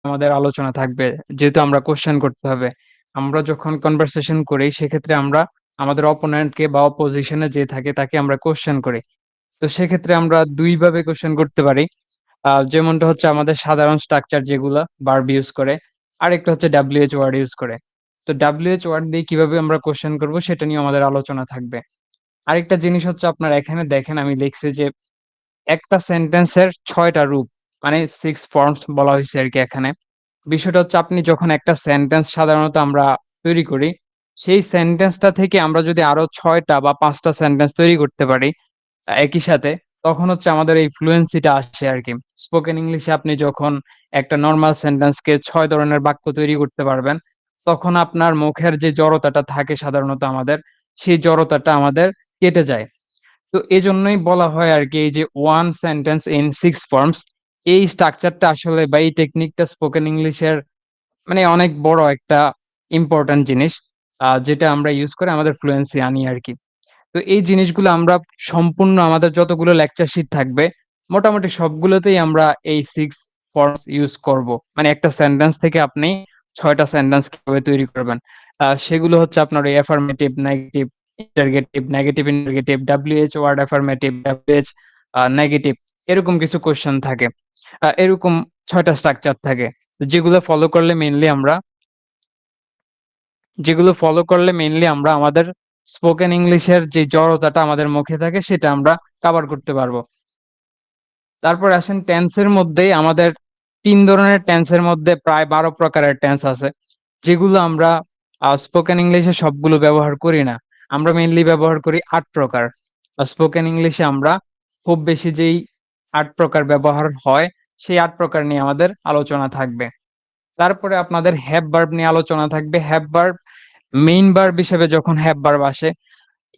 আমাদের আলোচনা থাকবে। যেহেতু আমরা কোয়েশ্চেন করতে হবে। আমরা যখন কনভারসেশন করি সেক্ষেত্রে আমরা আমাদের অপোনেন্টকে বা অপোজিশনে যে থাকে তাকে আমরা কোয়েশ্চেন করি। তো সেক্ষেত্রে আমরা ২ ভাবে কোয়েশ্চেন করতে পারি। যেমনটা হচ্ছে আমাদের সাধারণ স্ট্রাকচার যেগুলা ভার্ব ইউজ করে। আরেকটা হচ্ছে WH ওয়ার্ড ইউজ করে। তো WH ওয়ার্ড দিয়ে কিভাবে আমরা কোয়েশ্চেন করব সেটা নিয়ে আমাদের আলোচনা থাকবে। আরেকটা জিনিস হচ্ছে আপনারা এখানে দেখেন আমি লিখছি যে একটা সেন্টেন্সের ৬ টা রূপ মানে ৬ ফর্মস বলা হইছে আরকি এখানে। বিষয়টা হচ্ছে আপনি যখন একটা সেন্টেন্স সাধারণত আমরা তৈরি করি, সেই সেন্টেন্সটা থেকে আমরা যদি আরো ৬ টা বা ৫ টা সেন্টেন্স তৈরি করতে পারি একই সাথে, তখন হচ্ছে আমাদের এই ফ্লুয়েন্সিটা আসে আরকি। স্পোকেন ইংলিশে আপনি যখন একটা নরমাল সেন্টেন্সকে ৬ ধরনের বাক্য তৈরি করতে পারবেন, তখন আপনার মুখের যে জড়তাটা থাকে সাধারণত আমাদের, সেই জড়তাটা আমাদের কেটে যায়। তো এজন্যই বলা হয় আরকি এই যে one sentence in 6 forms এই স্ট্রাকচারটা আসলে বা এই টেকনিকটা স্পোকেন ইংলিশের মানে অনেক বড় একটা ইম্পোর্টেন্ট জিনিস। যেটা আমরা ইউজ করে আমাদের ফ্লুয়েন্সি আনি আরকি। তো এই জিনিসগুলো আমরা সম্পূর্ণ আমাদের যতগুলো লেকচার শিট থাকবে, মোটামুটি সবগুলোতেই আমরা এই 6 ফর্মস ইউজ করব। মানে একটা সেন্টেন্স থেকে আপনি ৬ টা সেন্টেন্স কিভাবে তৈরি করবেন। সেগুলো হচ্ছে আপনার ওই affirmative, negative, interrogative, negative interrogative, WH word affirmative, WH negative এরকম কিছু কোয়েশ্চেন থাকে। এরকম ৬ টা স্ট্রাকচার থাকে। যেগুলো ফলো করলে মেইনলি আমরা যেগুলো ফলো করলে মেইনলি আমরা আমাদের স্পোকেন ইংলিশের যে জড়তাটা আমাদের মুখে থাকে সেটা আমরা কভার করতে পারবো। তারপর আসেন টেন্সের মধ্যেই আমাদের ৩ ধরনের টেন্সের মধ্যে প্রায় ১২ প্রকারের টেন্স আছে। যেগুলো আমরা স্পোকেন ইংলিশে সবগুলো ব্যবহার করি না। আমরা মেইনলি ব্যবহার করি ৮ প্রকার। স্পোকেন ইংলিশে আমরা খুব বেশি যেই ৮ প্রকার ব্যবহার হয়, সেই ৮ প্রকার নিয়ে আমাদের আলোচনা থাকবে। তারপরে আপনাদের হ্যাভ ভার্ব নিয়ে আলোচনা থাকবে। হ্যাভ ভার্ব মেইন ভার্ব হিসেবে যখন হ্যাভ ভার্ব আসে,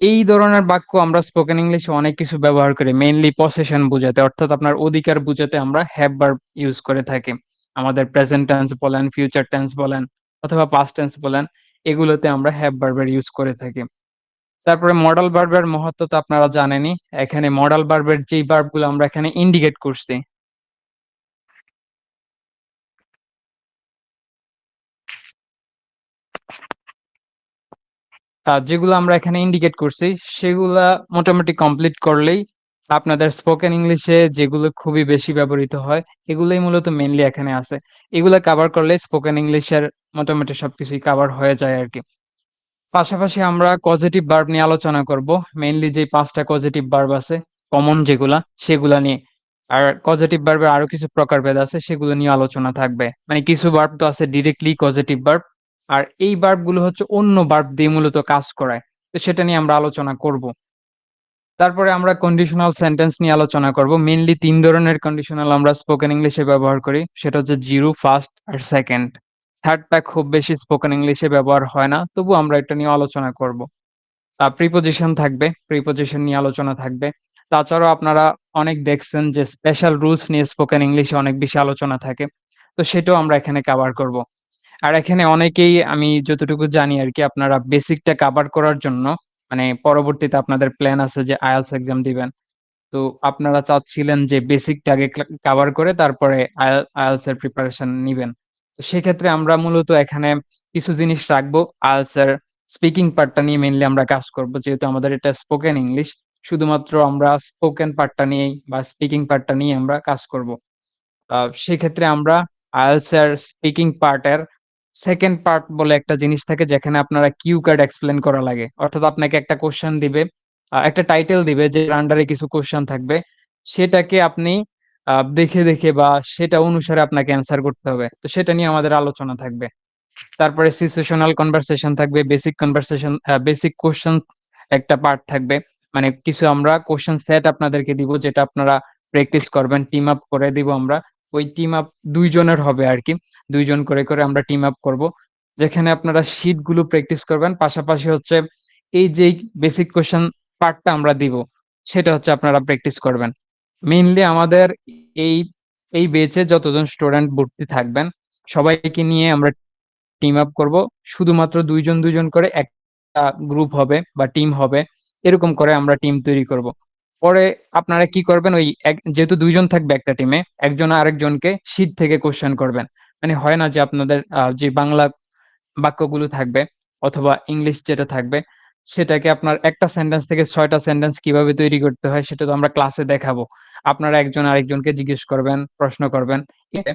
এই ধরনের বাক্য আমরা স্পোকেন ইংলিশে অনেক কিছু ব্যবহার করি। মেইনলি পসেশন বুঝাতে অর্থাৎ আপনার অধিকার বুঝাতে আমরা হ্যাভ ভার্ব ইউজ করে থাকি। আমাদের প্রেজেন্ট টেন্স বলেন, ফিউচার টেন্স বলেন অথবা পাস্ট টেন্স বলেন, এগুলোতে আমরা হ্যাভ ভার্বের ইউজ করে থাকি। তারপরে মডাল ভার্বের মহত্ব তো আপনারা জানেনই। এখানে মডাল ভার্বের যেই ভার্বগুলো আমরা এখানে ইন্ডিকেট করছি যেগুলো আমরা এখানে ইন্ডিকেট করছি, সেগুলা মোটামুটি কমপ্লিট করলেই আপনাদের স্পোকেন ইংলিশে যেগুলো খুবই বেশি ব্যবহৃত হয়, এগুলোই মূলত মেইনলি এখানে আছে। এগুলা কভার করলেই স্পোকেন ইংলিশের মোটামুটি সবকিছুই কভার হয়ে যায় আরকি। পাশাপাশি আমরা কজেটিভ ভার্ব নিয়ে আলোচনা করব। মেইনলি যে ৫ টা কজেটিভ ভার্ব আছে, কমন যেগুলা, সেগুলা নিয়ে। আর কজেটিভ ভার্বের আরো কিছু প্রকারভেদ আছে, সেগুলো নিয়ে আলোচনা থাকবে। মানে কিছু ভার্ব তো আছে ডিরেক্টলি কজেটিভ ভার্ব। আর এই ভার্ব গুলো হচ্ছে অন্য ভার্ব দিয়ে মূলত কাজ করায়। তো সেটা নিয়ে আমরা আলোচনা করব। তারপরে আমরা কন্ডিশনাল সেন্টেন্স নিয়ে আলোচনা করব। মেইনলি ৩ ধরনের কন্ডিশনাল আমরা স্পোকেন ইংলিশে ব্যবহার করি। সেটা হচ্ছে জিরো, ফার্স্ট আর সেকেন্ড। থার্ড টা খুব বেশি স্পোকেন ইংলিশে ব্যবহার হয় না। তবুও আমরা এটা নিয়ে আলোচনা করব। প্রিপোজিশন থাকবে, প্রিপোজিশন নিয়ে আলোচনা থাকবে। তাছাড়াও আপনারা অনেক দেখছেন যে স্পেশাল রুলস নিয়ে স্পোকেন ইংলিশে অনেক বেশি আলোচনা থাকে। তো সেটাও আমরা এখানে কভার করব। আর এখানে অনেকেই আমি যতটুকু জানি আরকি আপনারা বেসিকটা কভার করার জন্য মানে পরবর্তীতে আপনাদের প্ল্যান আছে যে IELTS এক্সাম দিবেন। তো আপনারা চাচ্ছিলেন যে বেসিকটা আগে কভার করে তারপরে IELTS এর প্রিপারেশন নিবেন। তো সেক্ষেত্রে আমরা মূলত এখানে কিছু জিনিস রাখবো। IELTS এর স্পিকিং পার্টটা নিয়ে মেইনলি আমরা কাজ করব। যেহেতু আমাদের এটা স্পোকেন ইংলিশ, শুধুমাত্র আমরা স্পোকেন পার্টটা নিয়েই বা স্পিকিং পার্টটা নিয়ে আমরা কাজ করব। সেক্ষেত্রে আমরা IELTS এর স্পিকিং পার্টের 2nd পার্ট বলে একটা জিনিস থাকে যেখানে আপনারা কিউ কার্ড এক্সপ্লেইন করা লাগে। অর্থাৎ আপনাকে একটা কোয়েশ্চেন দিবে, একটা টাইটেল দিবে যেটার আন্ডারে কিছু কোয়েশ্চেন থাকবে। সেটাকে আপনি দেখে বা সেটা অনুসারে আপনাকে অ্যান্সার করতে হবে। তো সেটা নিয়ে আমাদের আলোচনা থাকবে। তারপরে সিচুয়েশনাল কনভারসেশন থাকবে, বেসিক কনভারসেশন বেসিক কোয়েশ্চেন একটা পার্ট থাকবে। মানে কিছু আমরা কোয়েশ্চেন সেট আপনাদেরকে দিব যেটা আপনারা প্র্যাকটিস করবেন। টিম আপ করে দিব আমরা। ওই টিম আপ ২ জনের হবে আরকি। ২ জন করে আমরা টিম আপ করব। যেখানে আপনারা শিট গুলো প্র্যাকটিস করবেন। পাশাপাশি হচ্ছে এই যেই বেসিক কোয়েশ্চেন পার্টটা আমরা দিব, সেটা হচ্ছে আপনারা প্র্যাকটিস করবেন। মেইনলি আমাদের এই এই ব্যাচে যতজন স্টুডেন্ট ভর্তি থাকবেন, সবাইকে নিয়ে আমরা টিম আপ করব। শুধুমাত্র ২ জন করে একটা গ্রুপ হবে বা টিম হবে। এরকম করে আমরা টিম তৈরি করব। পরে আপনারা কি করবেন ওই যেহেতু ২ জন থাকবে একটা টিমে, একজন আরেকজনকে শিট থেকে কোয়েশ্চেন করবেন। মানে হয় না যে আপনাদের যে বাংলা বাক্যগুলো থাকবে অথবা ইংলিশ যেটা থাকবে, সেটাকে আপনার একটা সেন্টেন্স থেকে ৬ টা সেন্টেন্স কিভাবে তৈরি করতে হয় সেটা তো আমরা ক্লাসে দেখাবো। আপনারা একজন আরেকজনকে জিজ্ঞেস করবেন, প্রশ্ন করবেন।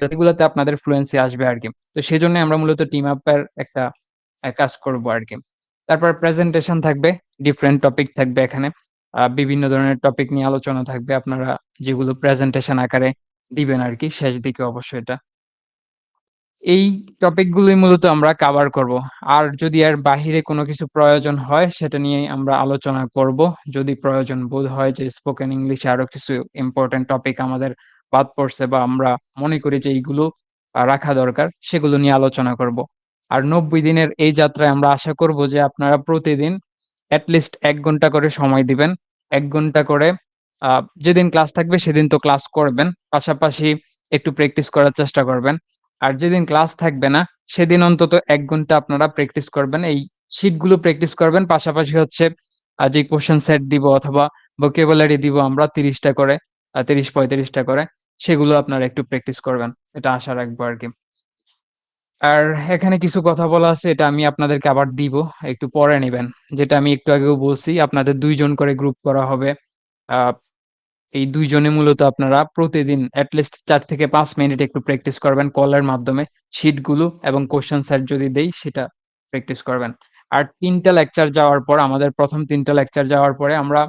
এগুলাতে আপনাদের ফ্লুয়েন্সি আসবে আরকি। তো সেজন্যই আমরা মূলত টিম আপ এর একটা কাজ করব আরকি। তারপর প্রেজেন্টেশন থাকবে, ডিফারেন্ট টপিক থাকবে এখানে। বিভিন্ন ধরনের টপিক নিয়ে আলোচনা থাকবে। আপনারা যেগুলো প্রেজেন্টেশন আকারে দিবেন আরকি শেষ দিকে অবশ্যই এটা। এই টপিক গুলোই মূলত আমরা কাভার করব। আর যদি এর বাহিরে কোনো কিছু প্রয়োজন হয় সেটা নিয়েই আমরা আলোচনা করব। যদি প্রয়োজন বোধ হয় যে স্পোকেন ইংলিশে আরো কিছু ইম্পোর্টেন্ট টপিক আমাদের বাদ পড়ছে বা আমরা মনে করি যে এইগুলো রাখা দরকার সেগুলো নিয়ে আলোচনা করব। আর ৯০ দিনের এই যাত্রায় আমরা আশা করব যে আপনারা প্রতিদিন এট লিস্ট ১ ঘন্টা করে সময় দিবেন। ১ ঘন্টা করে আ যেদিন ক্লাস থাকবে সেদিন তো ক্লাস করবেন। পাশাপাশি একটু প্র্যাকটিস করার চেষ্টা করবেন। আর যেদিন ক্লাস থাকবে না, সেদিন অন্তত ১ ঘন্টা আপনারা প্র্যাকটিস করবেন। এই শিটগুলো প্র্যাকটিস করবেন। পাশাপাশি হচ্ছে যে কোয়েশ্চেন সেট দিব অথবা vocabulary দিব আমরা ৩০ টা করে ৩০-৩৫ টা করে, সেগুলো আপনারা একটু প্র্যাকটিস করবেন। এটা আশা রাখবো আরকি। আর এখানে কিছু কথা বলা আছে এটা আমি আপনাদেরকে আবার দিব। একটু পড়ে নিবেন। যেটা আমি একটু আগেও বলছি আপনাদের ২ জন করে গ্রুপ করা হবে। আ এই ২ জনে মূলত আপনারা প্রতিদিন এট লিস্ট ৪ থেকে ৫ মিনিট একটু প্র্যাকটিস করবেন কলের মাধ্যমে। শিটগুলো এবং কোয়েশ্চেন সেট যদি দেই সেটা প্র্যাকটিস করবেন। আর ৩ টা লেকচার যাওয়ার পর আমাদের ১ম ৩ টা লেকচার যাওয়ার পরে আমরা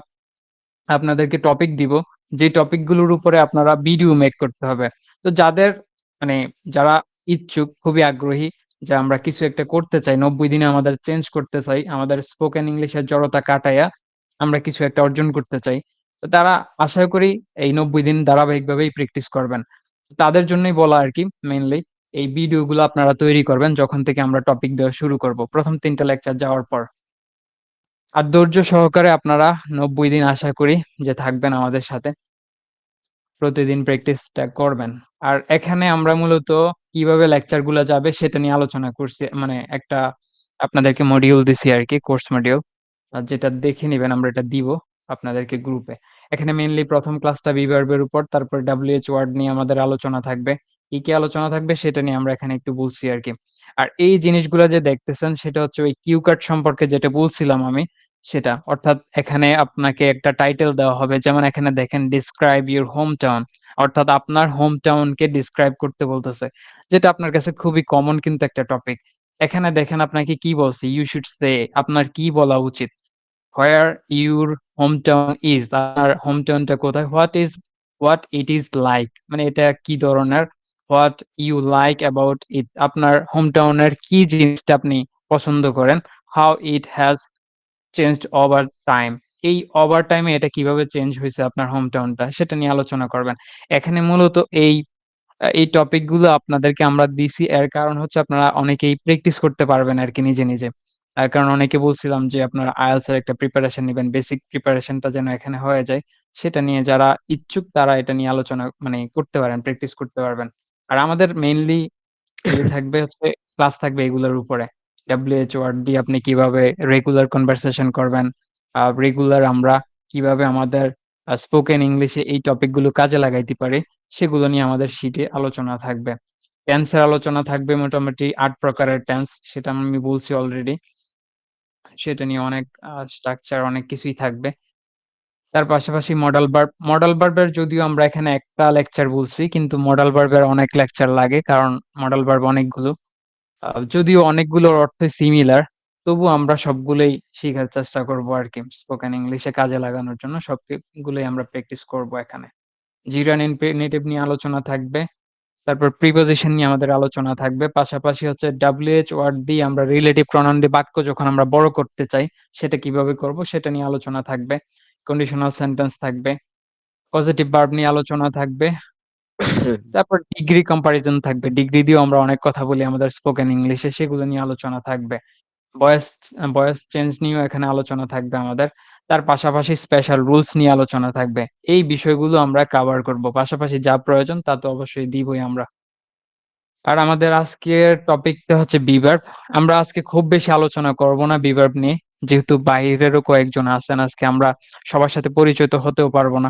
আপনাদেরকে টপিক দিব। যে টপিকগুলোর উপরে আপনারা ভিডিও মেক করতে হবে। তো যাদের মানে যারা ইচ্ছুক, খুবই আগ্রহী যে আমরা কিছু একটা করতে চাই, ৯০ দিনে আমাদের চেঞ্জ করতে চাই, আমাদের স্পোকেন ইংলিশের জড়তা কাটাইয়া আমরা কিছু একটা অর্জন করতে চাই। তো তারা আশা করি এই ৯০ দিন ধারাবাহিকভাবেই প্র্যাকটিস করবেন। তাদের জন্যই বলা আরকি মেইনলি। এই ভিডিওগুলো আপনারা তৈরি করবেন যখন থেকে আমরা টপিক দেওয়া শুরু করব। ১ম ৩ টা লেকচার যাওয়ার পর। আর ধৈর্য সহকারে আপনারা ৯০ দিন আশা করি যে থাকবেন আমাদের সাথে। প্রতিদিন প্র্যাকটিসটা করবেন। আর এখানে আমরা মূলত কিভাবে লেকচার গুলা যাবে সেটা নিয়ে আলোচনা করছি। মানে একটা আপনাদেরকে মডিউল দিছি আরকি, কোর্স মডিউল। যেটা দেখে নিবেন আমরা এটা দিব আপনাদেরকে গ্রুপে। এখানে মেইনলি ১ম ক্লাসটা VBverb এর উপর, তারপর WH ওয়ার্ড নিয়ে আমাদের আলোচনা থাকবে। কি আলোচনা থাকবে সেটা নিয়ে আমরা এখানে একটু বলছি আরকি। আর এই জিনিসগুলা যে দেখতেছেন সেটা হচ্ছে ওই কিউ কার্ড সম্পর্কে যেটা বলছিলাম আমি সেটা। অর্থাৎ এখানে আপনাকে একটা টাইটেল দেওয়া হবে। যেমন এখানে দেখেন "Describe your hometown" অর্থাৎ আপনার হোম টাউনকে ডিসক্রাইব করতে বলতেছে। যেটা আপনার কাছে খুবই কমন কিন্তু একটা টপিক। এখানে দেখেন আপনাকে কি বলছে? "You should say" আপনার কি বলা উচিত? "Where your hometown is" আপনার হোমটাউনটা কোথায়? "What it is like" মানে এটা কি ধরনের? "What you like about it" আপনার হোমটাউনের কি জিনিসটা আপনি পছন্দ করেন? "How it has changed over time" এই ওভার টাইম এ এটা কিভাবে চেঞ্জ হইছে আপনার হোম টাউনটা সেটা নিয়ে আলোচনা করবেন। এখানে মূলত এই টপিক গুলো আপনাদেরকে আমরা দিছি এর কারণ হচ্ছে আপনারা অনেকেই প্র্যাকটিস করতে পারবেন আরকি নিজে। কারণ অনেকে বলছিলাম যে আপনারা IELTS এর একটা প্রিপারেশন নিবেন। বেসিক প্রিপারেশনটা যেন এখানে হয়ে যায়। সেটা নিয়ে যারা ইচ্ছুক তারা এটা নিয়ে আলোচনা মানে করতে পারেন, প্র্যাকটিস করতে পারবেন। আর আমাদের মেইনলি থাকবে হচ্ছে ক্লাস থাকবে এগুলোর উপরে। WH ওয়ার্ড দিয়ে আপনি কিভাবে রেগুলার কনভারসেশন করবেন। রেগুলার আমরা কিভাবে আমাদের স্পোকেন ইংলিশে এই টপিক গুলো কাজে লাগাইতে পারি, সেগুলো নিয়ে আমাদের শিটে আলোচনা থাকবে। টেন্সের আলোচনা থাকবে মোটামুটি ৮ প্রকারের টেন্স সেটা আমি বলছি অলরেডি। সেটা নিয়ে অনেক স্ট্রাকচার অনেক কিছুই থাকবে। তার পাশাপাশি মডাল ভার্ব। মডাল ভার্বের যদিও আমরা এখানে একটা লেকচার বলছি কিন্তু মডাল ভার্বের অনেক লেকচার লাগে। কারণ মডাল ভার্ব অনেকগুলো। যদিও অনেকগুলোর অর্থই সিমিলার, তবুও আমরা সবগুলোই শিখার চেষ্টা করব আরকি। স্পোকেন ইংলিশে কাজে লাগানোর জন্য সবগুলোই আমরা প্র্যাকটিস করব এখানে। জিরান ইনফিনিটিভ নিয়ে আলোচনা থাকবে। তারপর প্রিপোজিশন নিয়ে আমাদের আলোচনা থাকবে। পাশাপাশি হচ্ছে WH ওয়ার্ড দিয়ে আমরা রিলেটিভ প্রনাউন দিয়ে বাক্য যখন আমরা বড় করতে চাই, সেটা কিভাবে করব সেটা নিয়ে আলোচনা থাকবে। কন্ডিশনাল সেন্টেন্স থাকবে। পজিটিভ ভার্ব নিয়ে আলোচনা থাকবে। তারপর ডিগ্রি কম্পারিজন থাকবে। ডিগ্রি দিয়েও আমরা অনেক কথা বলি আমাদের স্পোকেন ইংলিশে, সেগুলো নিয়ে আলোচনা থাকবে। ভয়েস ভয়েস চেঞ্জ নিয়েও এখানে আলোচনা থাকবে আমাদের। তার পাশাপাশি স্পেশাল রুলস নিয়ে আলোচনা থাকবে। এই বিষয়গুলো আমরা কভার করব। পাশাপাশি যা প্রয়োজন তা তো অবশ্যই দিবই আমরা। আর আমাদের আজকের টপিকটা হচ্ছে বিভার্ব। আমরা আজকে খুব বেশি আলোচনা করব না বিভার্ব নিয়ে। যেহেতু বাহিরেরও কয়েকজন আছেন আজকে আমরা সবার সাথে পরিচিত হতেও পারব না।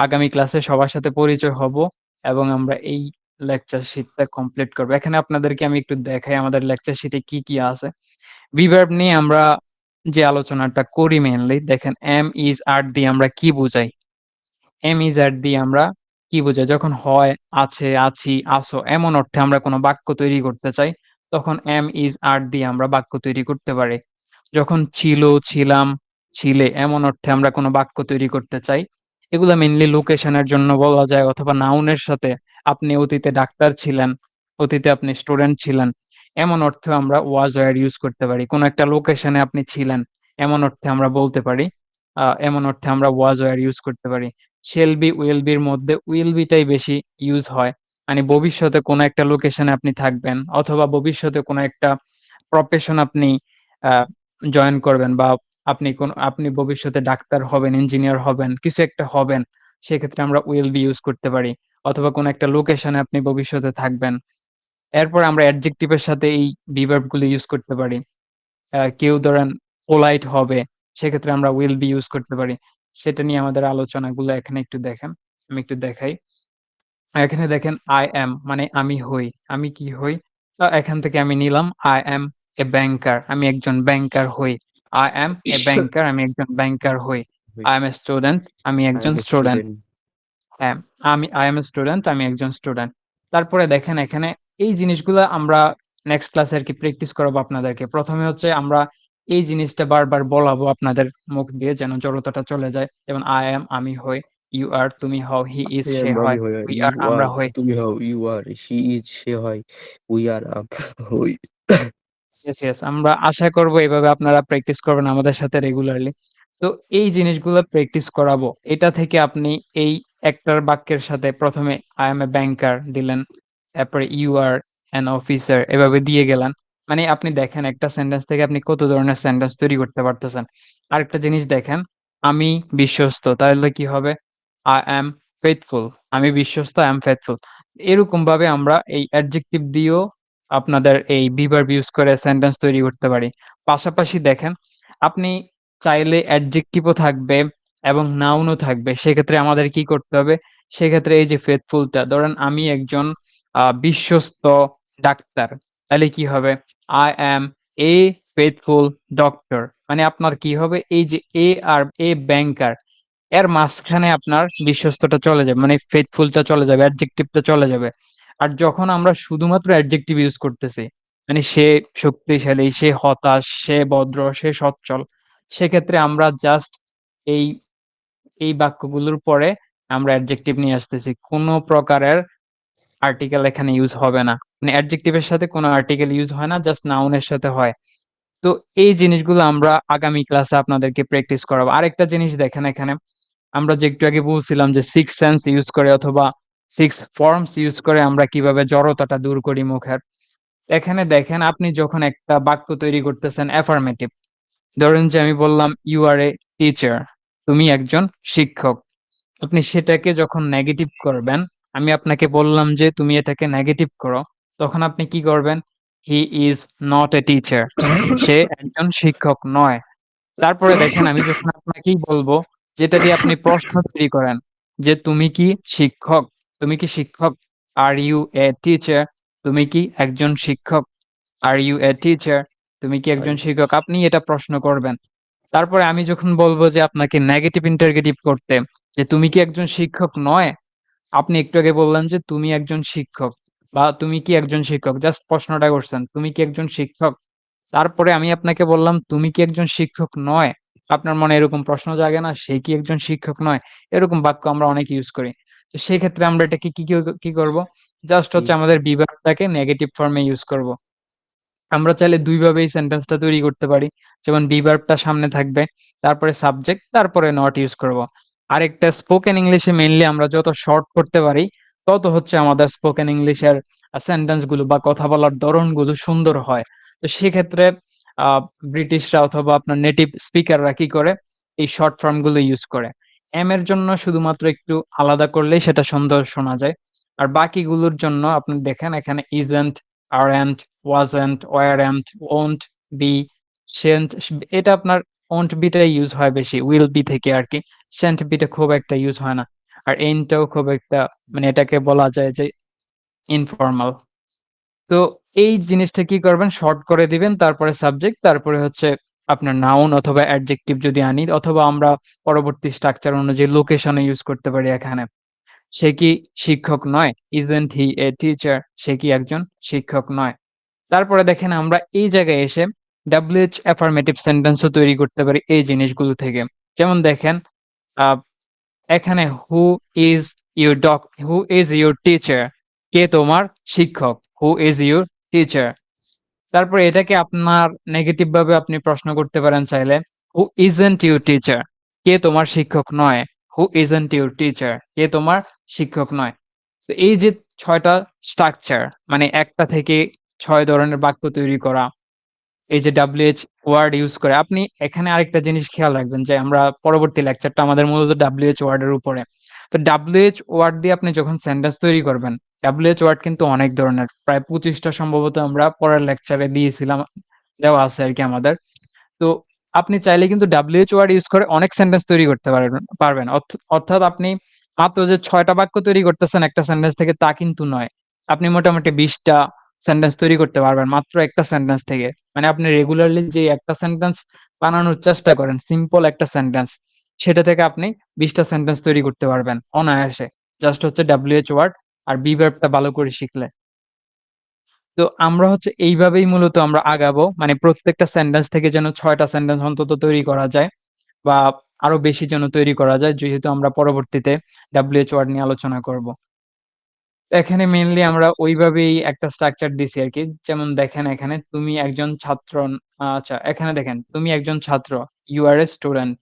আগামী ক্লাসে সবার সাথে পরিচয় হব এবং আমরা এই লেকচার শিটটা কমপ্লিট করব। এখানে আপনাদেরকে আমি একটু দেখাই আমাদের লেকচার শিটে কি, কি আছে। রিভার্ব নিয়ে আমরা যে আলোচনাটা করি মেইনলি দেখেন এম, ইজ, আর দিয়ে আমরা কি বুঝাই? এম, ইজ, আর দিয়ে আমরা কি বুঝাই? যখন হয়, আছে, আছি, আছো এমন অর্থে আমরা কোনো বাক্য তৈরি করতে চাই, তখন এম, ইজ, আর দিয়ে আমরা বাক্য তৈরি করতে পারি। যখন ছিল, ছিলাম, ছিলে এমন অর্থে আমরা কোনো বাক্য তৈরি করতে চাই, এগুলা মেইনলি লোকেশনের জন্য বলা যায় অথবা নাউনের সাথে আপনি অতীতে ডাক্তার ছিলেন, অতীতে আপনি স্টুডেন্ট ছিলেন, এমন অর্থে আমরা ওয়াজ ওয়্যার ইউজ করতে পারি। কোনো একটা লোকেশনে আপনি ছিলেন, এমন অর্থে আমরা বলতে পারি। এমন অর্থে আমরা ওয়াজ ওয়্যার ইউজ করতে পারি। শেল বি, উইল বির মধ্যে উইল বিটাই বেশি ইউজ হয়। মানে ভবিষ্যতে কোনো একটা লোকেশনে আপনি থাকবেন অথবা ভবিষ্যতে কোনো একটা প্রফেশন আপনি আ জয়েন করবেন বা আপনি ভবিষ্যতে ডাক্তার হবেন, ইঞ্জিনিয়ার হবেন, কিছু একটা হবেন। সেক্ষেত্রে আমরা উইল বি ইউজ করতে পারি। অথবা কোনো একটা লোকেশনে আপনি ভবিষ্যতে থাকবেন। এরপর আমরা অ্যাডজেক্টিভ এর সাথে এই verb গুলো ইউজ করতে পারি। কেউ ধরেন পোলাইট হবে, সেক্ষেত্রে আমরা উইল বি ইউজ করতে পারি। সেটা নিয়ে আমাদের আলোচনাগুলো এখানে একটু দেখেন। আমি একটু দেখাই। এখানে দেখেন I am মানে আমি হই। আমি কি হই? এখান থেকে আমি নিলাম I am a banker আমি একজন ব্যাংকার হই। I am a banker আমি একজন ব্যাংকার হই। Wait, I am a student আমি I একজন am a স্টুডেন্ট। student. হ্যাঁ, I am a student আমি একজন স্টুডেন্ট। তারপরে দেখেন এখানে এই জিনিসগুলা আমরা নেক্সট ক্লাসে আরকি প্র্যাকটিস করাবো আপনাদেরকে। ১ম এ হচ্ছে আমরা এই জিনিসটা বারবার বলাবো আপনাদের মুখ দিয়ে যেন জড়তাটা চলে যায়। যেমন I am আমি হই, you are তুমি হও, he is I say am হয়, আমি হই, we you are আমরা are হই। তুমি হও, you are she is সে হয়, we are আমরা হই। Yes, yes. আমরা আশা করব এভাবে আপনারা প্র্যাকটিস করবেন আমাদের সাথে রেগুলারলি। তো এই জিনিসগুলো প্র্যাকটিস করাবো। এটা থেকে আপনি এই একটার বাক্যের সাথে ১ম এ I am a banker দিলেন। তারপরে you are an officer এভাবে দিয়ে গেলেন। মানে আপনি দেখেন একটা সেন্টেন্স থেকে আপনি কত ধরনের সেন্টেন্স তৈরি করতে পারতেছেন। আরেকটা জিনিস দেখেন, আমি বিশ্বস্ত। তাহলে কি হবে? I am faithful আমি বিশ্বস্ত, I am faithful। এরকমভাবে আমরা এই অ্যাডজেক্টিভ দিয়েও আপনাদের এই verb ইউজ করে সেন্টেন্স তৈরি করতে পারি। পাশাপাশি দেখেন, আপনি চাইলে অ্যাডজেক্টিভ ও থাকবে এবং নাউন ও থাকবে। সেক্ষেত্রে আমাদের কি করতে হবে? সেক্ষেত্রে এই যে faithful টা ধরেন আমি একজন বিশ্বস্ত ডাক্তার। তাইলে কি হবে? I am a faithful doctor মানে আপনার কি হবে? এই যে আর banker এর মাঝখানে আপনার বিশ্বস্তটা চলে যাবে। মানে faithful টা চলে যাবে, অ্যাডজেক্টিভ টা চলে যাবে। আর যখন আমরা শুধুমাত্র অ্যাডজেক্টিভ ইউজ করতেছি, মানে সে শক্তিশালী, সে হতাশ, সে ভদ্র, সে সচ্ছল। সেক্ষেত্রে আমরা জাস্ট এই, এই বাক্যগুলোর পরে আমরা অ্যাডজেক্টিভ নিয়ে আসতেছি। কোন প্রকারের আর্টিকেল এখানে ইউজ হবে না। মানে অ্যাডজেক্টিভ এর সাথে কোন আর্টিকেল ইউজ হয় না, জাস্ট নাউন এর সাথে হয়। তো এই জিনিসগুলো আমরা আগামী ক্লাসে আপনাদেরকে প্র্যাকটিস করাবো। আরেকটা জিনিস দেখেন এখানে, আমরা যে একটু আগে বলছিলাম যে 6 সেন্স ইউজ করে অথবা 6 ফর্মস ইউজ করে আমরা কিভাবে জড়তাটা দূর করি মুখের। এখানে দেখেন আপনি যখন একটা বাক্য তৈরি করতেছেন অ্যাফার্মেটিভ, ধরুন যে আমি বললাম, "ইউ আর এ টিচার" তুমি একজন শিক্ষক। আপনি সেটাকে যখন নেগেটিভ করবেন, আমি আপনাকে বললাম যে তুমি এটাকে নেগেটিভ করো, তখন আপনি কি করবেন? "He is not a teacher" সে একজন শিক্ষক নয়। তারপরে দেখেন আমি যখন আপনাকেই বলবো, যেটা দিয়ে আপনি প্রশ্ন তৈরি করেন যে, "তুমি কি শিক্ষক? তুমি কি শিক্ষক? Are you a teacher?" তুমি কি একজন শিক্ষক? Are you a teacher? তুমি কি একজন শিক্ষক? আপনি এটা প্রশ্ন করবেন। তারপরে আমি যখন বলবো যে আপনাকে নেগেটিভ ইন্টারগেটিভ করতে, যে, "তুমি কি একজন শিক্ষক নয়?" আপনি একটু আগে বললেন যে, "তুমি একজন শিক্ষক" বা "তুমি কি একজন শিক্ষক?" জাস্ট প্রশ্নটা করছেন, "তুমি কি একজন শিক্ষক?" তারপরে আমি আপনাকে বললাম, "তুমি কি একজন শিক্ষক নয়?" আপনার মনে এরকম প্রশ্ন জাগে না, "সে কি একজন শিক্ষক নয়?" এরকম বাক্য আমরা অনেক ইউজ করি। তো সেক্ষেত্রে আমরা এটাকে কি করব? জাস্ট কি হচ্ছে আমাদের বিভাগটাকে নেগেটিভ ফর্মে ইউজ করব। আমরা চাইলে ২ ভাবে এই সেন্টেন্সটা তৈরি করতে পারি। যেমন টা সামনে থাকবে, তারপরে সাবজেক্ট, তারপরে নট ইউজ করব। আরেকটা স্পোকেন ইংলিশে মেইনলি আমরা যত শর্ট করতে পারি, তত হচ্ছে আমাদের স্পোকেন ইংলিশের সেন্টেন্স গুলো বা কথা বলার ধরনগুলো সুন্দর হয়। তো সেক্ষেত্রে আ ব্রিটিশরা অথবা আপনার নেটিভ স্পিকাররা কি করে? এই শর্ট ফর্ম গুলো ইউজ করে। এম এর জন্য শুধুমাত্র একটু আলাদা করলেই সেটা সুন্দর শোনা যায়। আর বাকিগুলোর জন্য আপনি দেখেন এখানে isn't, aren't, wasn't, weren't, won't be, shan't এটা আপনার won't be টাই ইউজ হয় বেশি will be থেকে আরকি। shan't be টা খুব একটা ইউজ হয় না। আর ain't টাও খুব একটা মানে এটাকে বলা যায় যে ইনফর্মাল। তো এই জিনিসটা কি করবেন শর্ট করে দিবেন। তারপরে সাবজেক্ট, তারপরে হচ্ছে আপনার নাউন অথবা অ্যাডজেক্টিভ যদি আনি অথবা আমরা পরবর্তী স্ট্রাকচার অনুযায়ী লোকেশন ইউজ করতে পারি এখানে। সে কি শিক্ষক নয়? Isn't he a teacher? সে কি একজন শিক্ষক নয়? তারপরে দেখেন আমরা এই জায়গায় এসে WH অ্যাফার্মেটিভ সেন্টেন্স ও তৈরি করতে পারি এই জিনিসগুলো থেকে। যেমন দেখেন আ এখানে হু ইজ ইউর টিচার? কে তোমার শিক্ষক? Who is your teacher? তারপরে এটাকে আপনার নেগেটিভ ভাবে আপনি প্রশ্ন করতে পারেন চাইলে, হু ইজন্ট ইউর টিচার? কে তোমার শিক্ষক নয়? হু ইজন্ট ইউর টিচার? কে তোমার শিক্ষক নয়? তো এই যে ৬ টা স্ট্রাকচার মানে একটা থেকে ৬ ধরনের বাক্য তৈরি করা। এই যে WH ওয়ার্ড ইউজ করে আপনি এখানে আরেকটা জিনিস খেয়াল রাখবেন যে আমরা পরবর্তী লেকচারটা আমাদের মূলত WH ওয়ার্ডের উপরে। তো WH ওয়ার্ড দিয়ে আপনি যখন সেন্টেন্স তৈরি করবেন, WH ওয়ার্ড কিন্তু অনেক ধরনের। প্রায় ২৫ টা সম্ভবত আমরা পরের লেকচারে দিয়েছিলাম। দেওয়া আছে আরকি আমাদের। তো আপনি চাইলে কিন্তু WH ওয়ার্ড ইউজ করে অনেক সেন্টেন্স তৈরি করতে পারবেন। অর্থাৎ আপনি মাত্র যে ৬ টা বাক্য তৈরি করতেছেন একটা সেন্টেন্স থেকে তা কিন্তু নয়। আপনি মোটামুটি ২০ টা সেন্টেন্স তৈরি করতে পারবেন মাত্র একটা সেন্টেন্স থেকে। মানে আপনি রেগুলারলি যে একটা সেন্টেন্স বানানোর চেষ্টা করেন, সিম্পল একটা সেন্টেন্স, সেটা থেকে আপনি ২০ টা সেন্টেন্স তৈরি করতে পারবেন অনায়াসে। জাস্ট হচ্ছে WH ওয়ার্ড আর be verb টা ভালো করে শিখলে। তো আমরা হচ্ছে এইভাবেই মূলত আমরা আগাবো। মানে প্রত্যেকটা সেন্টেন্স থেকে যেন ৬ টা সেন্টেন্স অন্তত তৈরি করা যায় বা আরো বেশি যেন তৈরি করা যায়। যেহেতু আমরা পরবর্তীতে WH ওয়ার্ড নিয়ে আলোচনা করব। এখানে মেইনলি আমরা ওইভাবেই একটা স্ট্রাকচার দিছি আরকি। যেমন দেখেন এখানে তুমি একজন ছাত্র আচ্ছা এখানে দেখেন তুমি একজন ছাত্র। You are a student.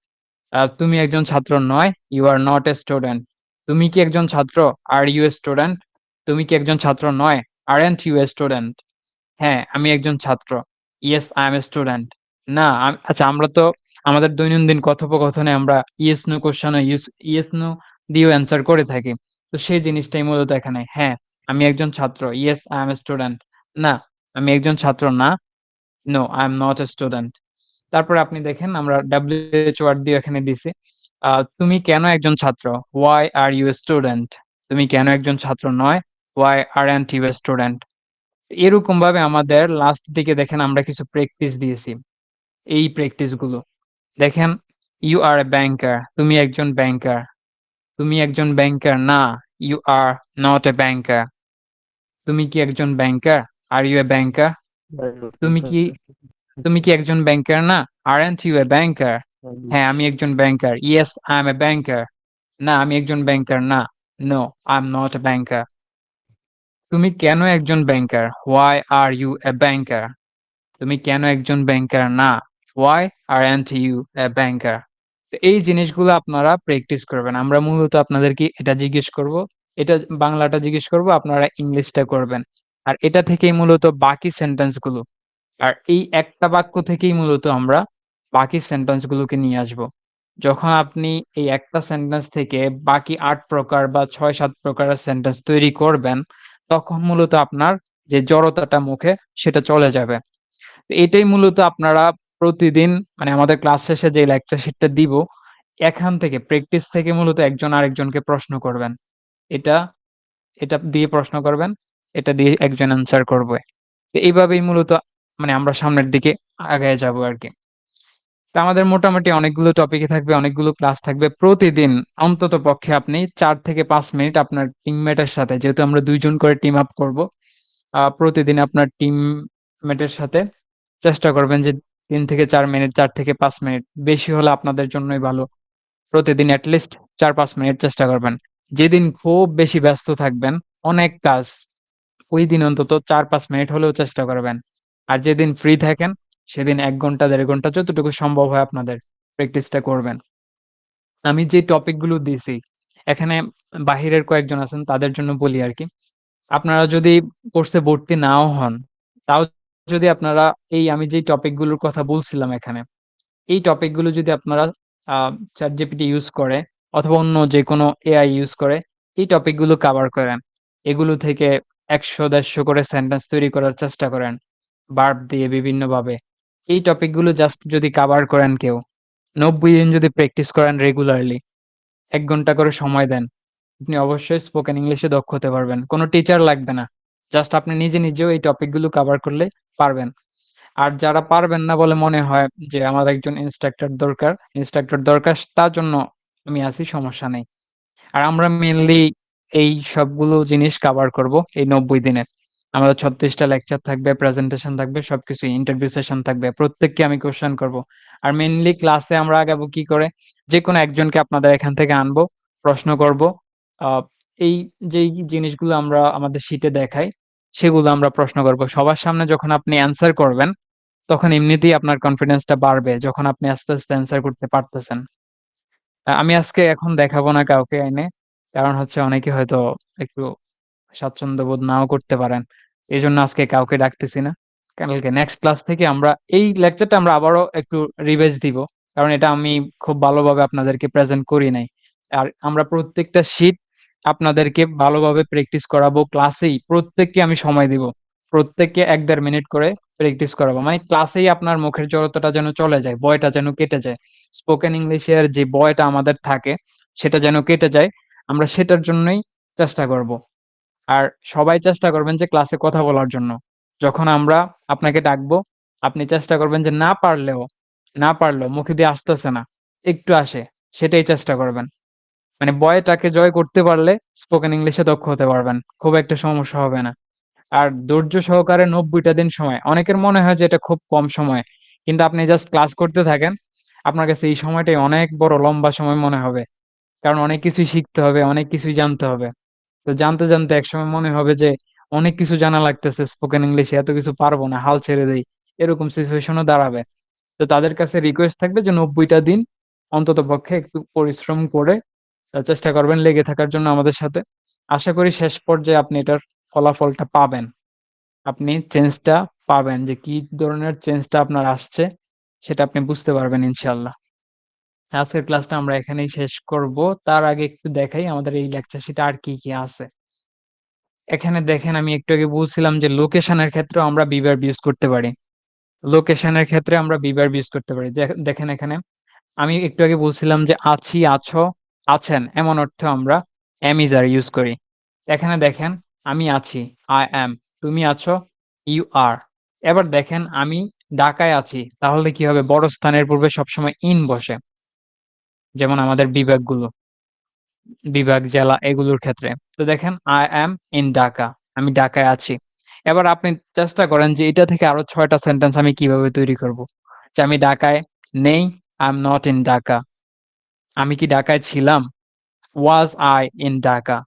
তুমি একজন ছাত্র নয়, You are not a student. তুমি কি একজন ছাত্র? Are you a student? তুমি কি একজন ছাত্র নয়? Aren't you a student? হ্যাঁ, আমি একজন ছাত্র। Yes, I am a student. না, আচ্ছা আমরা তো আমাদের দৈনন্দিন কথোপকথনে আমরা yes, no কোয়েশ্চেন এ yes, no দিয়েও অ্যান্সার করে থাকি। তো সেই জিনিসটাই মূলত এখানে। হ্যাঁ, আমি একজন ছাত্র। Yes, I am a student. না, আমি একজন ছাত্র না। No, I am not a student. তারপরে আপনি দেখেন আমরা WH ওয়ার্ড দিয়ে এখানে দিছি। তুমি কেন একজন ছাত্র? Why are you a student? তুমি কেন একজন ছাত্র নয়? Why aren't you a student? এরকমভাবে আমাদের লাস্ট দিকে দেখেন আমরা কিছু প্র্যাকটিস দিয়েছি। এই প্র্যাকটিস গুলো। দেখেন, "You are a banker." তুমি একজন ব্যাংকার। তুমি একজন ব্যাংকার না। You are not a banker. তুমি কি একজন ব্যাংকার? Are you a banker? তুমি কি তুমি কি একজন ব্যাংকার না? Aren't you a banker? হ্যাঁ, আমি একজন ব্যাংকার। Yes, I am a banker. না, আমি একজন ব্যাংকার না। No, I'm not a banker. তুমি কেন একজন ব্যাংকার? Why are you a banker? তুমি কেন একজন ব্যাংকার না? Why aren't you a banker? তো এই জিনিসগুলো আপনারা প্র্যাকটিস করবেন। আমরা মূলত আপনাদেরকে এটা জিজ্ঞেস করব, এটা বাংলাটা জিজ্ঞেস করব, আপনারা ইংলিশটা করবেন। আর এটা থেকেই মূলত বাকি সেন্টেন্স গুলো আর এই একটা বাক্য থেকেই মূলত আমরা বাকি সেন্টেন্স গুলোকে নিয়ে আসব। যখন আপনি এই একটা সেন্টেন্স থেকে বাকি ৮ প্রকার বা ৬-৭ প্রকারের সেন্টেন্স তৈরি করবেন, তখন মূলত আপনার যে জড়তাটা মুখে সেটা চলে যাবে। তো এটাই মূলত আপনারা প্রতিদিন মানে আমাদের ক্লাস শেষে যে লেকচার শিটটা দিব, এখান থেকে প্র্যাকটিস থেকে মূলত একজন আরেকজনকে প্রশ্ন করবেন। এটা, এটা দিয়ে প্রশ্ন করবেন, এটা দিয়ে একজন অ্যান্সার করবে। তো এইভাবেই মূলত মানে আমরা সামনের দিকে আগায়ে যাবো আরকি। তো আমাদের মোটামুটি অনেকগুলো টপিকই থাকবে, অনেকগুলো ক্লাস থাকবে। প্রতিদিন অন্ততপক্ষে আপনি ৪ থেকে ৫ মিনিট আপনার টিমমেটের সাথে যেহেতু আমরা ২ জন করে টিম আপ করব। প্রতিদিন আপনার টিমমেটের সাথে চেষ্টা করবেন যে ৩ থেকে ৪ মিনিট, ৪ থেকে ৫ মিনিট। বেশি হলে আপনাদের জন্যই ভালো। প্রতিদিন এট লিস্ট ৪-৫ মিনিট চেষ্টা করবেন। যেদিন খুব বেশি ব্যস্ত থাকবেন, অনেক কাজ, ওইদিন অন্তত ৪-৫ মিনিট হলেও চেষ্টা করবেন। আর যেদিন ফ্রি থাকেন, সেদিন ১ ঘন্টা ১.৫ ঘন্টা যতটুকু সম্ভব হয় আপনাদের প্র্যাকটিসটা করবেন। আমি যে টপিক গুলো দিছি, এখানে বাহিরের কয়েকজন আছেন তাদের জন্য বলি আরকি। আপনারা যদি কোর্সে ভর্তি নাও হন, তাও যদি আপনারা এই আমি যেই টপিক গুলোর কথা বলছিলাম এখানে, এই টপিক গুলো যদি আপনারা আ ChatGPT ইউজ করে অথবা অন্য যেকোনো AI ইউজ করে এই টপিক গুলো কভার করেন। এগুলো থেকে ১০০-১৫০ করে সেন্টেন্স তৈরি করার চেষ্টা করেন। ভার্ব দিয়ে বিভিন্নভাবে। এই টপিক গুলো জাস্ট যদি কভার করেন কেউ, ৯০ দিন যদি প্র্যাকটিস করেন রেগুলারলি, ১ ঘন্টা করে সময় দেন। আপনি অবশ্যই স্পোকেন ইংলিশে দক্ষ হতে পারবেন। কোনো টিচার লাগবে না। জাস্ট আপনি নিজে, নিজেও এই টপিকগুলো কভার করলেই পারবেন। আর যারা পারবেন না বলে মনে হয় যে আমার একজন ইন্সট্রাক্টর দরকার তার জন্য আমি আছি, সমস্যা নেই। আর আমরা মেইনলি এই সবগুলো জিনিস কভার করব এই ৯০ দিনে। আমাদের ৩৬ টা লেকচার থাকবে, প্রেজেন্টেশন থাকবে, সবকিছু ইন্টারভিউ সেশন থাকবে। প্রত্যেককে আমি কোয়েশ্চেন করব। আর মেইনলি ক্লাসে আমরা আগাবো কি করে? যেকোনো একজনকে আপনাদের এখান থেকে আনবো, প্রশ্ন করব। আ এই যেই জিনিসগুলো আমরা আমাদের শিটে দেখাই, সেগুলো আমরা প্রশ্ন করব। সবার সামনে যখন আপনি অ্যান্সার করবেন, তখন এমনিতেই আপনার কনফিডেন্সটা বাড়বে, যখন আপনি আস্তে, আস্তে অ্যান্সার করতে পারতেছেন। আমি আজকে এখন দেখাবো না কাউকে এনে। কারণ হচ্ছে অনেকে হয়তো একটু স্বাচ্ছন্দ্য বোধ নাও করতে পারেন। এজন্য আজকে কাউকে ডাকতেছি না। কালকে নেক্সট ক্লাস থেকে আমরা এই লেকচারটা আমরা আবারও একটু রিভাইজ দিব। কারণ এটা আমি খুব ভালোভাবে আপনাদেরকে প্রেজেন্ট করি নাই। আর আমরা প্রত্যেকটা শিট আপনাদেরকে ভালোভাবে প্র্যাকটিস করাবো ক্লাসেই। প্রত্যেককে আমি সময় দিব। প্রত্যেককে ১-১.৫ মিনিট করে প্র্যাকটিস করাবো। মানে ক্লাসেই আপনার মুখের জড়তাটা যেন চলে যায়, ভয়টা যেন কেটে যায়। স্পোকেন ইংলিশের যে ভয়টা আমাদের থাকে, সেটা যেন কেটে যায়। আমরা সেটার জন্যই চেষ্টা করব। আর সবাই চেষ্টা করবেন যে ক্লাসে কথা বলার জন্য। যখন আমরা আপনাকে ডাকবো, আপনি চেষ্টা করবেন যে না পারলেও মুখে দিয়ে আসতেছে না, একটু আসে, সেটাই চেষ্টা করবেন। মানে ভয়টাকে জয় করতে পারলে স্পোকেন ইংলিশে দক্ষ হতে পারবেন। খুব একটা সমস্যা হবে না। আর ধৈর্য সহকারে ৯০ টা দিন সময়। অনেকের মনে হয় যে এটা খুব কম সময়। কিন্তু আপনি জাস্ট ক্লাস করতে থাকেন। আপনার কাছে এই সময়টাই অনেক বড় লম্বা সময় মনে হবে। কারণ অনেক কিছুই শিখতে হবে, অনেক কিছুই জানতে হবে। তো জানতে, জানতে একসময় মনে হবে যে অনেক কিছু জানা লাগতেছে স্পোকেন ইংলিশে, এত কিছু পারবো না, হাল ছেড়ে দেই। এরকম সিচুয়েশনও দাঁড়াবে। তো তাদের কাছে রিকোয়েস্ট থাকবে যে ৯০ টা দিন অন্ততপক্ষে একটু পরিশ্রম করে চেষ্টা করবেন লেগে থাকার জন্য আমাদের সাথে। আশা করি শেষ পর্যায়ে আপনি এটার ফলাফলটা পাবেন। আপনি চেঞ্জটা পাবেন যে কি ধরনের চেঞ্জটা আপনার আসছে, সেটা আপনি বুঝতে পারবেন ইনশাআল্লাহ। আজকের ক্লাসটা আমরা এখানেই শেষ করব। তার আগে একটু দেখাই আমাদের এই লেকচার শিটে আর কি, কি আছে। এখানে দেখেন আমি একটু আগে বলছিলাম যে লোকেশনের ক্ষেত্রেও আমরা বিভার্ব ইউজ করতে পারি। লোকেশনের ক্ষেত্রে আমরা বিভার্ব ইউজ করতে পারি। দেখেন এখানে আমি একটু আগে বলছিলাম যে আছি, আছো, আছেন এমন অর্থে আমরা am is are ইউজ করি। এখানে দেখেন আমি আছি, I am, তুমি আছো, you are। এবার দেখেন আমি ঢাকায় আছি। তাহলে কি হবে? বড় স্থানের পূর্বে সবসময় in বসে। যেমন আমাদের বিভাগ, জেলা এগুলোর ক্ষেত্রে। তো দেখেন I am in Dhaka, আমি ঢাকায় আছি। এবার আপনি চেষ্টা করেন যে এটা থেকে আরো ৬ টা সেন্টেন্স আমি কিভাবে তৈরি করব। যে আমি ঢাকায় নেই, I am not in Dhaka। আমি কি ঢাকায় ছিলাম? Was I in Dhaka?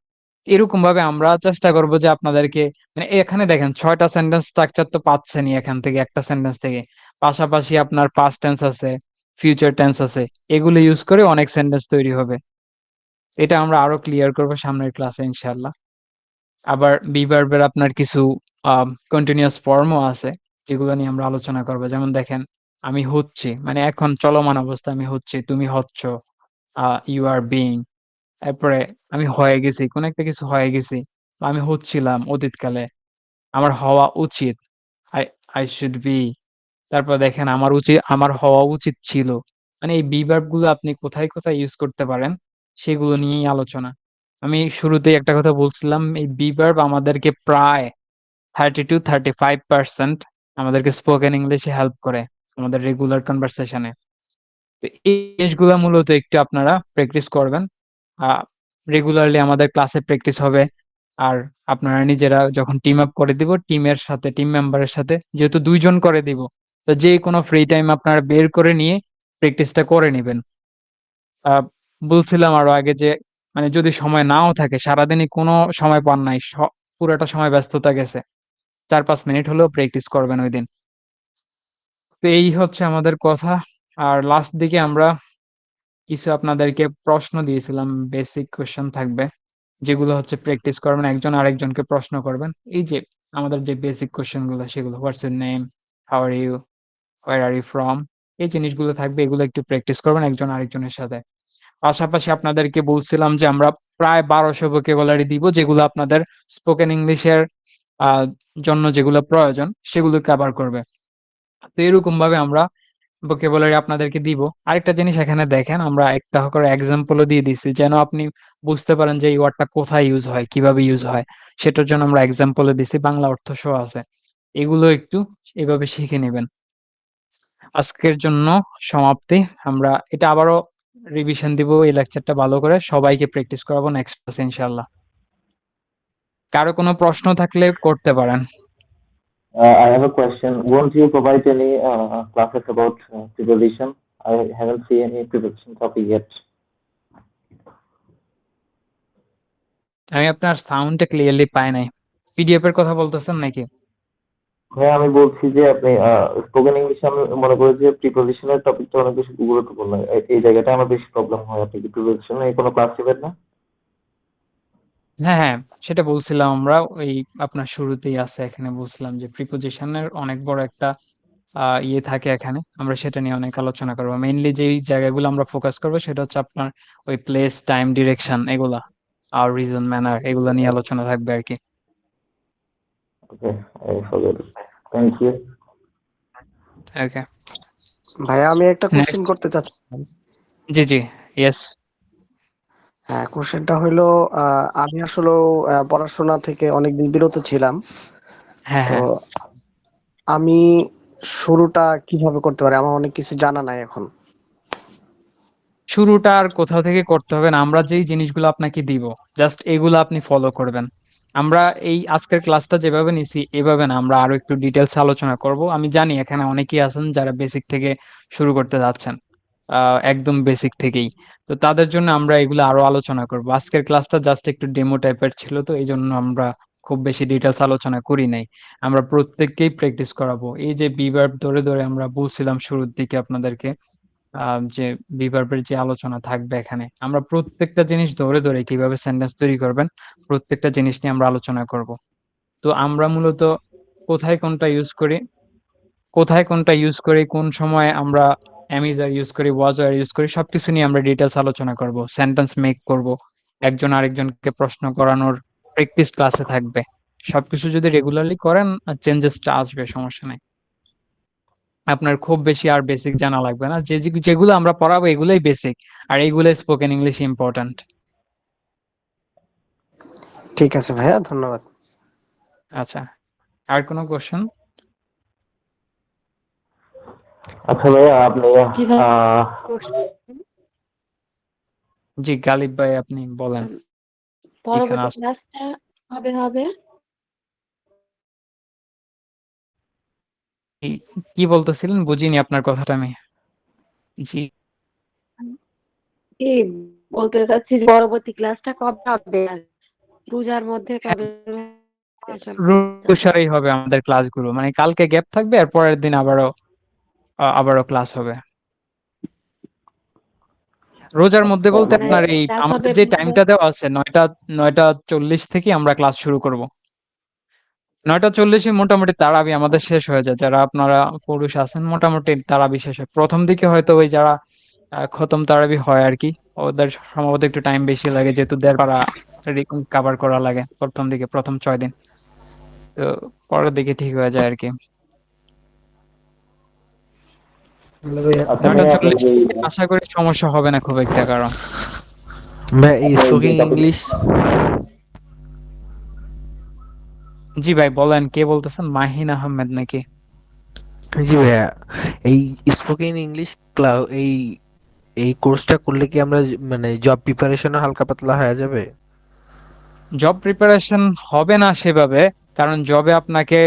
এরকমভাবে আমরা চেষ্টা করব যে আপনাদেরকে মানে এখানে দেখেন ৬ টা সেন্টেন্স স্ট্রাকচার তো পাচ্ছেনই এখান থেকে একটা সেন্টেন্স থেকে। পাশাপাশি আপনার পাস্ট টেন্স আছে, ফিউচার টেন্স আছে। এগুলো ইউজ করে অনেক সেন্টেন্স তৈরি হবে। এটা আমরা আরো ক্লিয়ার করব সামনের ক্লাসে ইনশাআল্লাহ। আবার verb এর আপনার কিছু কন্টিনিউয়াস ফর্মও আছে, যেগুলো নিয়ে আমরা আলোচনা করব। যেমন দেখেন, আমি হচ্ছি, মানে এখন চলমান অবস্থায় আমি হচ্ছি, তুমি হচ্ছ, you are being। এরপরে আমি হয়ে গেছি, কোন একটা কিছু হয়ে গেছি। বা আমি হচ্ছিলাম অতীতকালে, আমার হওয়া উচিত, I I should be। তারপর দেখেন আমার হওয়া উচিত ছিল। মানে এই verb গুলো আপনি কোথায়, কোথায় ইউজ করতে পারেন সেগুলো নিয়েই আলোচনা। আমি শুরুতেই একটা কথা বলছিলাম, এই verb আমাদেরকে প্রায় 30-35% আমাদেরকে স্পোকেন ইংলিশে হেল্প করে আমাদের রেগুলার কনভারসেশন এ। তো এই জিনিসগুলা মূলত একটু আপনারা প্র্যাকটিস করবেন। আ রেগুলারলি আমাদের ক্লাসে প্র্যাকটিস হবে। আর আপনারা নিজেরা যখন টিম আপ করে দিব, টিম মেম্বারের সাথে যেহেতু ২ জন করে দিব। তো যেকোনো ফ্রি টাইম আপনারা বের করে নিয়ে প্র্যাকটিসটা করে নিবেন। আ বলছিলাম আরো আগে যে মানে যদি সময় নাও থাকে, সারাদিনই কোনো সময় পান নাই, পুরাটা সময় ব্যস্ততা গেছে। ৪-৫ মিনিট হলেও প্র্যাকটিস করবেন ঐদিন। তো এই হচ্ছে আমাদের কথা। আর লাস্ট দিকে আমরা কিছু আপনাদেরকে প্রশ্ন দিয়েছিলাম, বেসিক কোয়েশ্চেন থাকবে। যেগুলো হচ্ছে প্র্যাকটিস করবেন, একজন আরেকজনকে প্রশ্ন করবেন। এই যে আমাদের যে বেসিক কোয়েশ্চেন গুলো সেগুলো, what's your name? How are you? Where are you from? এই জিনিসগুলো থাকবে, এগুলো একটু প্র্যাকটিস করবেন একজন আরেকজনের সাথে। পাশাপাশি আপনাদেরকে বলছিলাম যে আমরা প্রায় ১২০০ ভোকাবুলারি দিব, যেগুলো আপনাদের স্পোকেন ইংলিশের আ জন্য যেগুলো প্রয়োজন সেগুলো কভার করবে। তো এরকমভাবে আমরা ভোকাবুলারি আপনাদেরকে দিব। আরেকটা জিনিস এখানে দেখেন, আমরা একটা করে এক্সাম্পলও দিয়ে দিছি যেন আপনি বুঝতে পারেন যে এই ওয়ার্ডটা কোথায় ইউজ হয়, কিভাবে ইউজ হয়। সেটার জন্য আমরা এক্সাম্পলও দিছি, বাংলা অর্থ সহ আছে। এগুলো একটু এভাবে শিখে নিবেন। আজকের জন্য সমাপ্তি। আমরা এটা আবারও রিভিশন দিব এই লেকচারটা ভালো করে। সবাইকে প্র্যাকটিস করাবো নেক্সট ক্লাসে ইনশাআল্লাহ। কারো কোনো প্রশ্ন থাকলে করতে পারেন। I have a question. Won't you provide any classes about preposition? I haven't seen any preposition topic yet. আমি আপনার সাউন্ডটা ক্লিয়ারলি পাই নাই। পিডিএফ এর কথা বলতেছেন নাকি? হ্যাঁ, আমি বলছি যে আপনি স্পোকেন ইংলিশে আমি মনে করি যে প্রিপোজিশনের টপিকটা অনেক বেশি গুরুত্বপূর্ণ। এই জায়গাটা আমার বেশি প্রবলেম হয়। আপনি কি প্রিপোজিশনে কোনো ক্লাস নেবেন না? হ্যাঁ, হ্যাঁ, সেটা বলছিলাম আমরা ওই আপনার শুরুতেই আছে, এখানে বলছিলাম যে প্রিপোজিশনের অনেক বড় একটা ইয়ে থাকে এখানে। আমরা সেটা নিয়ে অনেক আলোচনা করব। মেইনলি যেই জায়গাগুলো আমরা ফোকাস করব সেটা হচ্ছে আপনার ওই প্লেস, টাইম, ডিরেকশন এগুলা। আর রিজন, ম্যানার এগুলা নিয়ে আলোচনা থাকবে আরকি। ওকে, I forgot it. Thank you. ওকে। ভাইয়া আমি একটা কোশ্চেন নেক্সট। করতে চাচ্ছিলাম। জি, জি। ইয়েস। হ্যাঁ, কোশ্চেনটা হইলো আমি আসলেও পড়াশোনা থেকে অনেকদিন বিরত ছিলাম। হ্যাঁ, তো হ্যাঁ। আমি শুরুটা কিভাবে করতে পারি? আমার অনেক কিছু জানা নাই এখন। শুরুটা আর কোথা থেকে করতে হবে না, আমরা যেই জিনিসগুলো আপনাকে দিব জাস্ট এগুলো আপনি ফলো করবেন। আমরা এই আজকের ক্লাসটা যেভাবে নিছি এভাবে না, আমরা আরো একটু ডিটেলস আলোচনা করব। আমি জানি এখানে অনেকেই আছেন যারা বেসিক থেকে শুরু করতে যাচ্ছেন, একদম বেসিক থেকেই। তো তাদের জন্য আমরা এগুলো আরো আলোচনা করব। আজকের ক্লাসটা জাস্ট একটু ডেমো টাইপের ছিল, তো এই জন্য আমরা খুব বেশি ডিটেলস আলোচনা করি নাই। আমরা প্রত্যেককেই প্র্যাকটিস করাবো। এই যে বিভার্ব ধরে ধরে আমরা বলছিলাম শুরুর দিকে আপনাদেরকে, যে বিভার্বের যে আলোচনা থাকবে এখানে, আমরা প্রত্যেকটা জিনিস ধরে ধরে কিভাবে সেন্টেন্স তৈরি করবেন প্রত্যেকটা জিনিস নিয়ে আমরা আলোচনা করব। তো আমরা মূলত কোথায় কোনটা ইউজ করি, কোন সময় আমরা অ্যামিজ আর ইউজ করি, ওয়াজ আর ইউজ করি, সবকিছু নিয়ে আমরা ডিটেলস আলোচনা করব। সেন্টেন্স মেক করব, একজন আরেকজনকে প্রশ্ন করানোর প্র্যাকটিস ক্লাসে থাকবে। সবকিছু যদি রেগুলারলি করেন চেঞ্জেসটা আসবে, সমস্যা নাই। আপনার খুব বেশি আর বেসিক জানা লাগবে না। যেগুলো আমরা পড়াবো এগুলোই বেসিক, আর এগুলোই স্পোকেন ইংলিশ ইম্পর্ট্যান্ট। ঠিক আছে ভাইয়া, ধন্যবাদ। আচ্ছা, আর কোনো কোশ্চেন? আচ্ছা ভাইয়া, আপনি কিভাবে আহ জি গালিব ভাই, আপনি বলেন। এখানে পরবর্তী আস ক্লাসটা কবে হবে? কি কি বলতেছিলেন, বুঝিনি আপনার কথাটা আমি। জি, কি বলতে চাচ্ছি যে পরবর্তী ক্লাসটা কবে হবে? পূজার মধ্যে হ্যাঁ, কবে আসার অনুসারেই হবে আমাদের ক্লাসগুলো। মানে কালকে গ্যাপ থাকবে আর পরের দিন আবারও ক্লাস হবে। রোজার মধ্যে বলতে মানে আপনার এই ক্লাস আমাদের হবে যে টাইমটা দেওয়া আছে 9টা 40 থেকে আমরা ক্লাস শুরু করব। 9টা 40 মোটামুটি তারাবি আমাদের শেষ হয়ে যায়। যারা আপনারা পুরুষ আছেন মোটামুটি তারাবি শেষ হয়। প্রথম দিকে হয়তো ওই যারা খতম তারাবি হয় আরকি, ওদের সম্ভবত একটু টাইম বেশি লাগে যেহেতু ১.৫ পারা কভার করা লাগে প্রথম দিকে, প্রথম ৬ দিন। তো পরের দিকে ঠিক হয়ে যায় আরকি। তাহলে ভাইয়া, আচ্ছা নয়টা ভাইয়া, আপনার চল্লিশ যে থেকে আশা করি সমস্যা হবে না খুব একটা কারো। ভাই এই আপনার যে স্পোকিং টপিক ইংলিশ। জি ভাই বলেন, কে বলতেছেন? মাহিন আহমেদ নাকি? জি ভাইয়া, এই স্পোকিং ইংলিশ এই এই কোর্সটা করলে কি আমরা মানে জব প্রিপারেশনও হালকা পাতলা হয়ে যাবে? জব প্রিপারেশন হবে না সেভাবে, কারণ জবে আপনাকে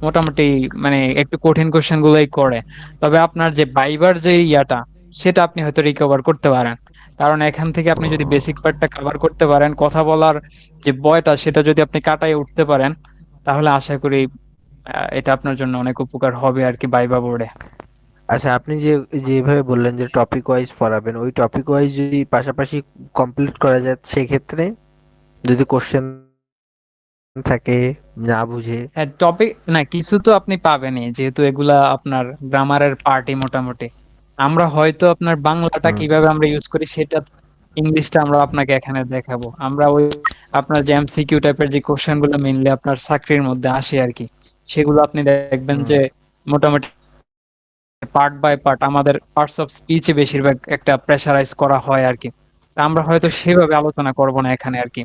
মোটামুটি মানে একটু কঠিন কোশ্চেন গুলোই করে। তবে আপনার যে ভাইবার যে ইয়াটা, সেটা আপনি হয়তো রিকভার করতে পারেন। কারণ এখান থেকে আপনি যদি বেসিক পার্টটা কভার করতে পারেন, কথা বলার যে ভয়টা সেটা যদি আপনি কাটায় উঠতে পারেন, তাহলে আশা করি এটা আপনার জন্য অনেক উপকার হবে আর কি ভাইবা বোর্ডে। আচ্ছা, আপনি যেভাবে বললেন যে টপিক ওয়াইজ পড়াবেন, ওই টপিক ওয়াইজ যদি পাশাপাশি কমপ্লিট করা যায় সেক্ষেত্রে যদি কোশ্চেন থাকে না বুঝে। হ্যাঁ, টপিক না কিছু তো আপনি পাবেনই, যেহেতু এগুলা আপনার গ্রামারের পার্টই মোটামুটি। আমরা হয়তো আপনার বাংলাটা হুম। কিভাবে আমরা ইউজ করি সেটা, ইংলিশটা আমরা আপনাকে এখানে দেখাবো। আমরা ওই আপনার যে এমসিকিউ টাইপের যে কোশ্চেন গুলো মেইনলি আপনার চাকরির মধ্যে আসে আর কি, সেগুলো আপনি দেখবেন হুম। যে মোটামুটি পার্ট বাই পার্ট আমাদের পার্টস অফ স্পিচে বেশিরভাগ একটা প্রেশারাইজ করা হয় আর কি। তা আমরা হয়তো সেভাবে আলোচনা করব না এখানে আর কি।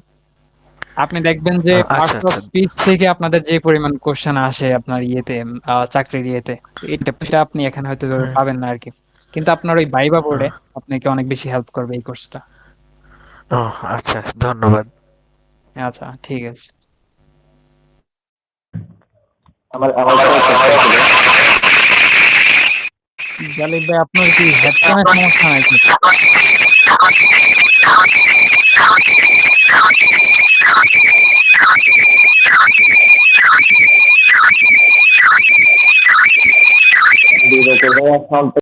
আপনি দেখবেন যে আচ্ছা পার্টস অফ আচ্ছা। স্পিচ থেকে আপনাদের যে পরিমাণ কোশ্চেন আসে আপনার ইয়েতে চাকরির ইয়েতে, এটা আপনি এখানে হয়তো হুম, পাবেন না আরকি। কিন্তু আপনার ওই ভাইবা হুম। বোর্ডে আপনাকে অনেক বেশি হেল্প করবে এই কোর্সটা। ও আচ্ছা, ধন্যবাদ। আচ্ছা, ঠিক আছে। আমার একটা কোশ্চেন ছিল। জালিদ ভাই, আপনার কি হেডফোনের সমস্যা নাকি? ভাইয়া